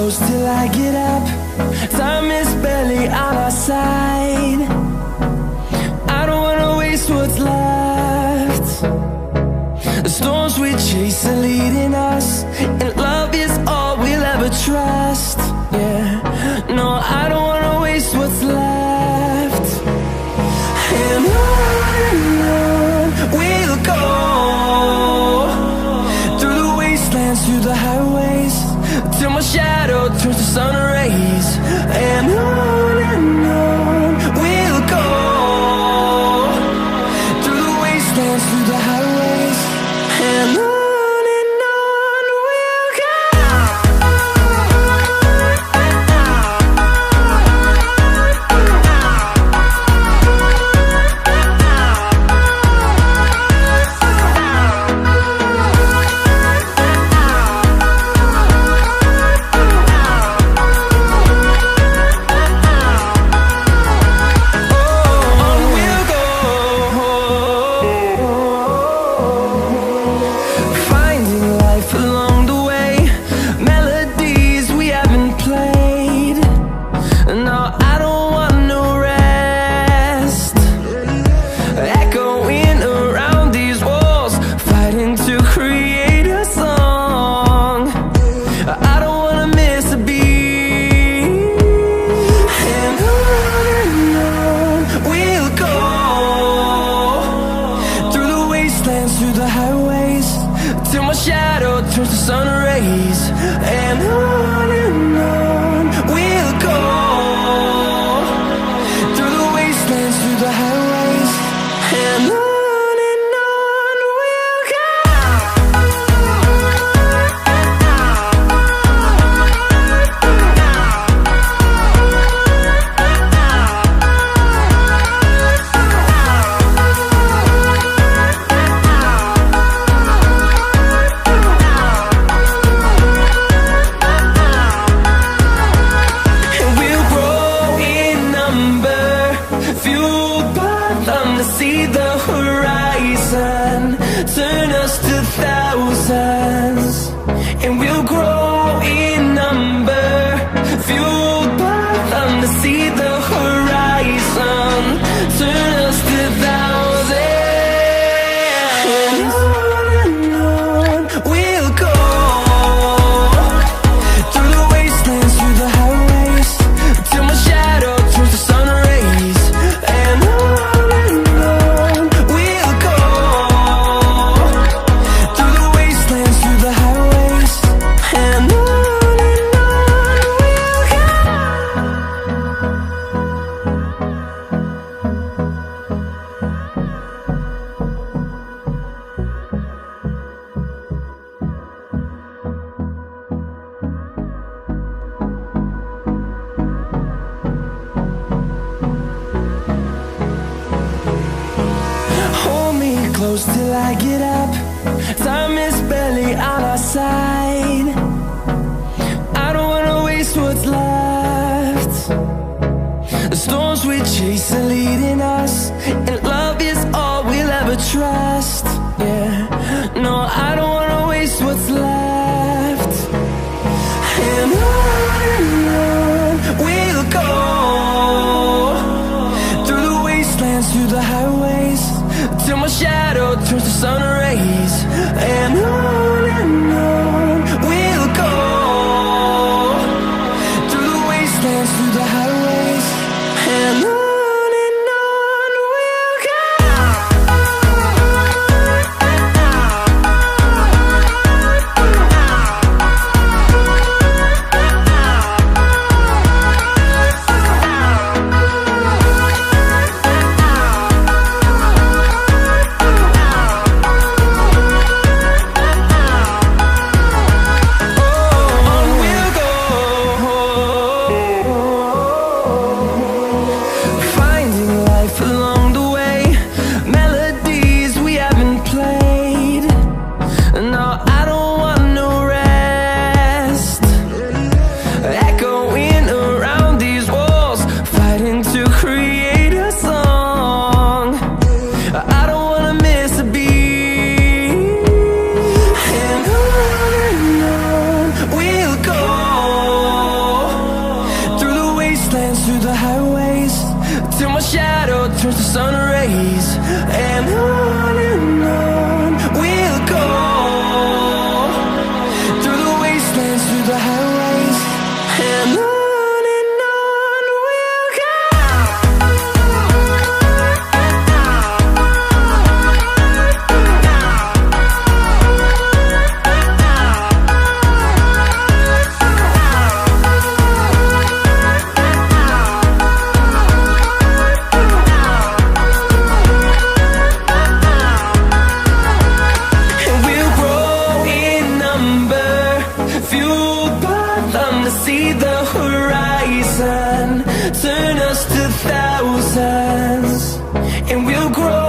close till I get up. Time is barely on our side. I don't wanna waste what's left. The storms we chase are leading us, and love is all we'll ever trust. Yeah, no, I don't wanna waste what's left. And on we'll go, through the wastelands, through the highways, till my shadow turns to sun rays. And on we'll go, through the wastelands, through the highways, and on we'll go. Till I get up, time is barely on our side. I don't wanna waste what's left. The storms we chase are leading us, and love is all we'll ever trust. Yeah, no, I don't wanna waste what's left. And on we'll go, through the wastelands, through the highways, till my shadow turns to sun rays. And on we'll go, through the wastelands, through the highways, and on we'll go. through the highways, till my shadow turns to sun rays. And on we'll go, through the wastelands, through the highways. And on we'll go. And we'll grow in number, fueled by them to see the horizon, turn us to thousands. And we'll grow